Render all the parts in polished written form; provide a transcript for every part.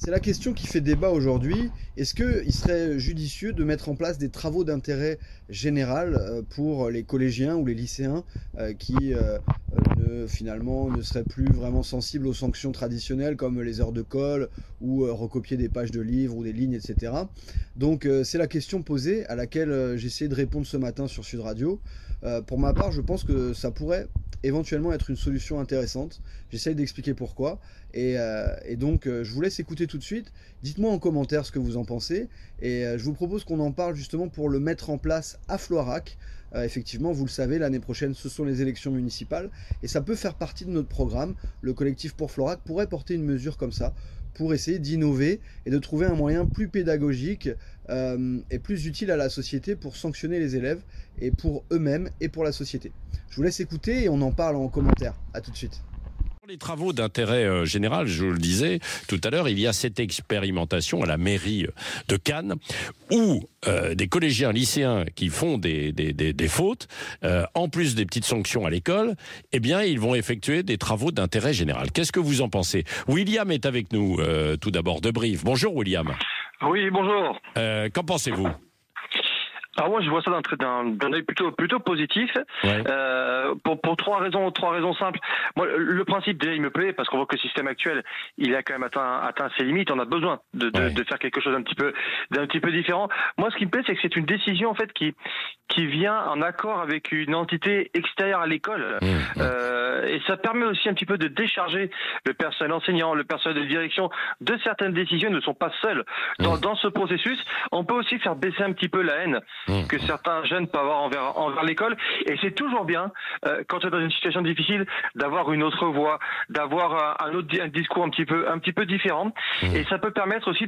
C'est la question qui fait débat aujourd'hui. Est-ce qu'il serait judicieux de mettre en place des travaux d'intérêt général pour les collégiens ou les lycéens qui finalement ne seraient plus vraiment sensibles aux sanctions traditionnelles comme les heures de colle ou recopier des pages de livres ou des lignes, etc. Donc c'est la question posée à laquelle j'ai essayé de répondre ce matin sur Sud Radio. Pour ma part, je pense que ça pourrait éventuellement être une solution intéressante. J'essaye d'expliquer pourquoi. Et donc, je vous laisse écouter tout de suite. Dites-moi en commentaire ce que vous en pensez. Et je vous propose qu'on en parle justement pour le mettre en place à Floirac. Effectivement, vous le savez, l'année prochaine, ce sont les élections municipales. Et ça peut faire partie de notre programme. Le collectif pour Floirac pourrait porter une mesure comme ça pour essayer d'innover et de trouver un moyen plus pédagogique et plus utile à la société pour sanctionner les élèves et pour eux-mêmes et pour la société. Je vous laisse écouter et on en parle en commentaire. À tout de suite. Pour les travaux d'intérêt général, je le disais tout à l'heure, il y a cette expérimentation à la mairie de Cannes où des collégiens, lycéens qui font des fautes, en plus des petites sanctions à l'école, eh bien, ils vont effectuer des travaux d'intérêt général. Qu'est-ce que vous en pensez? William est avec nous, tout d'abord, de Brive. Bonjour, William. Oui, bonjour. Qu'en pensez-vous? Alors moi, je vois ça d'un œil plutôt positif. Ouais. Pour trois raisons simples. Moi, le principe déjà, il me plaît parce qu'on voit que le système actuel, il a quand même atteint ses limites. On a besoin de faire quelque chose d'un petit peu différent. Moi, ce qui me plaît, c'est que c'est une décision en fait qui vient en accord avec une entité extérieure à l'école. Et ça permet aussi un petit peu de décharger le personnel enseignant, le personnel de direction de certaines décisions. Ils ne sont pas seuls dans ce processus. On peut aussi faire baisser un petit peu la haine que certains jeunes peuvent avoir envers l'école. Et c'est toujours bien, quand tu es dans une situation difficile, d'avoir une autre voix, d'avoir un discours un petit peu différent. Et ça peut permettre aussi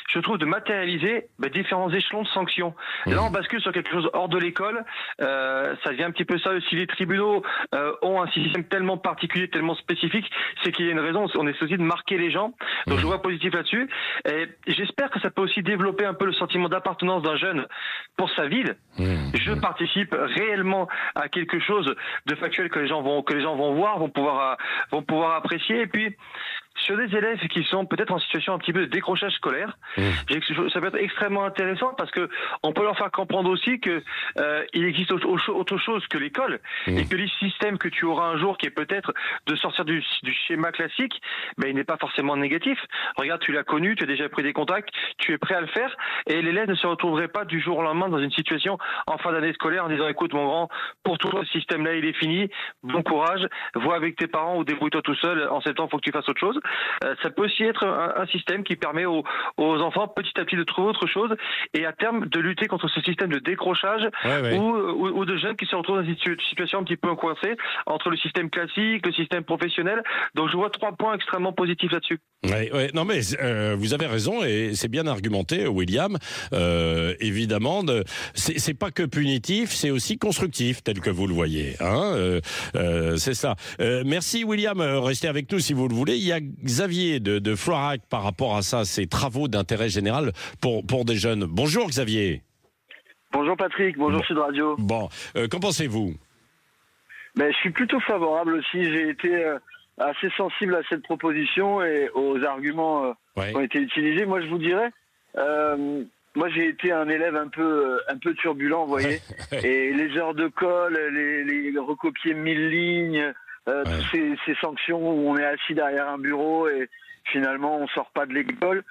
je trouve, de matérialiser différents échelons de sanctions. Là, on bascule sur quelque chose hors de l'école. Ça devient un petit peu ça. Si les tribunaux ont un système tellement particulier, tellement spécifique, c'est qu'il y a une raison. On essaie aussi de marquer les gens. Donc je vois positif là-dessus. Et j'espère que ça peut aussi développer un peu le sentiment d'appartenance d'un jeune pour sa ville. Je participe réellement à quelque chose de factuel que les gens vont voir, vont pouvoir apprécier. Et puis sur des élèves qui sont peut-être en situation un petit peu de décrochage scolaire, ça peut être extrêmement intéressant parce que on peut leur faire comprendre aussi que il existe autre chose que l'école et que le système que tu auras un jour qui est peut-être de sortir du schéma classique, il n'est pas forcément négatif. Regarde, tu l'as connu, tu as déjà pris des contacts, tu es prêt à le faire et l'élève ne se retrouverait pas du jour au lendemain dans une situation en fin d'année scolaire en disant écoute mon grand, pour toi ce système-là il est fini, bon courage, vois avec tes parents ou débrouille-toi tout seul, en septembre il faut que tu fasses autre chose. Ça peut aussi être un système qui permet aux enfants petit à petit de trouver autre chose et à terme de lutter contre ce système de décrochage ou de jeunes qui se retrouvent dans une situation un petit peu coincée entre le système classique, le système professionnel. Donc je vois 3 points extrêmement positifs là-dessus. Non mais vous avez raison et c'est bien argumenté, William. Évidemment, c'est pas que punitif, c'est aussi constructif tel que vous le voyez. C'est ça. Merci William, restez avec nous si vous le voulez. Il y a Xavier de Floirac par rapport à ça, ces travaux d'intérêt général pour des jeunes. Bonjour Xavier. Bonjour Patrick, bonjour Sud Radio. Bon, qu'en pensez-vous? Je suis plutôt favorable aussi. J'ai été assez sensible à cette proposition et aux arguments qui ont été utilisés. Moi, je vous dirais, moi j'ai été un élève un peu turbulent, vous voyez. Et les heures de colle, les recopier 1000 lignes, toutes ces sanctions où on est assis derrière un bureau et finalement on sort pas de l'école,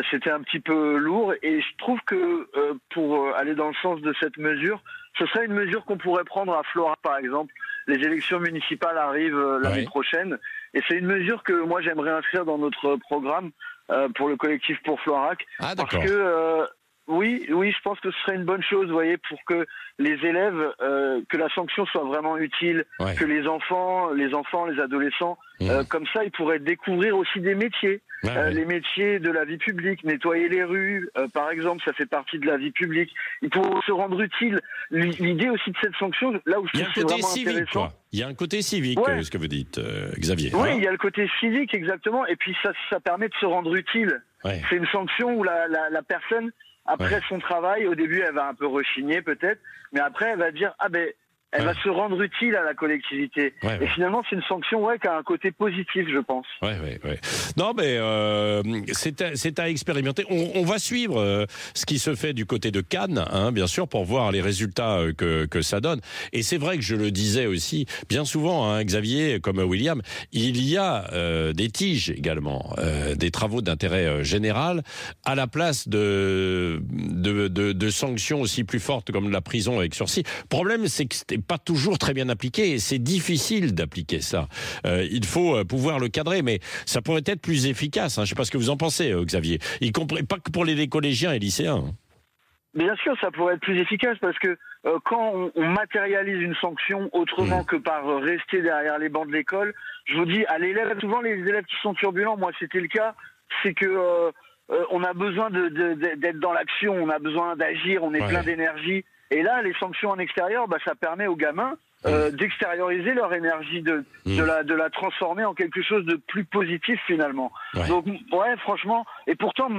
c'était un petit peu lourd et je trouve que pour aller dans le sens de cette mesure, ce serait une mesure qu'on pourrait prendre à Floirac par exemple. Les élections municipales arrivent l'année prochaine et c'est une mesure que moi j'aimerais inscrire dans notre programme pour le collectif pour Floirac parce que oui, je pense que ce serait une bonne chose, vous voyez, pour que les élèves, que la sanction soit vraiment utile, que les enfants, les adolescents, comme ça, ils pourraient découvrir aussi des métiers, les métiers de la vie publique, nettoyer les rues, par exemple, ça fait partie de la vie publique. Ils pourront se rendre utiles. L'idée aussi de cette sanction, là où je trouve c'est vraiment intéressant. Il y a un côté civique, ce que vous dites, Xavier. Oui, il y a le côté civique, exactement, et puis ça permet de se rendre utile. C'est une sanction où la personne, après son travail, au début, elle va un peu rechigner peut-être, mais après, elle va dire Elle va se rendre utile à la collectivité. Et finalement, c'est une sanction qui a un côté positif, je pense. Non, mais c'est à expérimenter. On va suivre ce qui se fait du côté de Cannes, hein, bien sûr, pour voir les résultats que ça donne. Et c'est vrai que je le disais aussi, bien souvent, hein, Xavier, comme William, il y a des tiges également, des travaux d'intérêt général, à la place de sanctions aussi plus fortes comme la prison avec sursis. Le problème, c'est que c'était pas toujours très bien appliqué et c'est difficile d'appliquer ça. Il faut pouvoir le cadrer, mais ça pourrait être plus efficace. Hein. Je ne sais pas ce que vous en pensez, Xavier. Y compris pas que pour les collégiens et lycéens. Bien sûr, ça pourrait être plus efficace parce que quand on matérialise une sanction autrement que par rester derrière les bancs de l'école, je vous dis, à l'élève, souvent les élèves qui sont turbulents, moi c'était le cas, c'est que on a besoin d'être dans l'action, on a besoin d'agir, on est plein d'énergie. Et là, les sanctions en extérieur, ça permet aux gamins d'extérioriser leur énergie, de la transformer en quelque chose de plus positif finalement. Donc, franchement, et pourtant,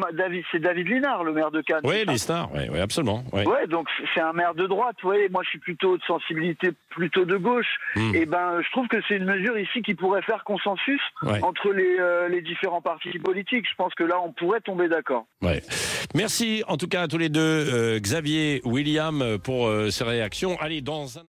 c'est David Linard, le maire de Cannes. Oui, Linard, oui, absolument. Donc c'est un maire de droite. Moi, je suis plutôt de sensibilité plutôt de gauche. Et je trouve que c'est une mesure ici qui pourrait faire consensus entre les différents partis politiques. Je pense que là, on pourrait tomber d'accord. Merci en tout cas à tous les deux, Xavier, William, pour ces réactions. Allez, dans un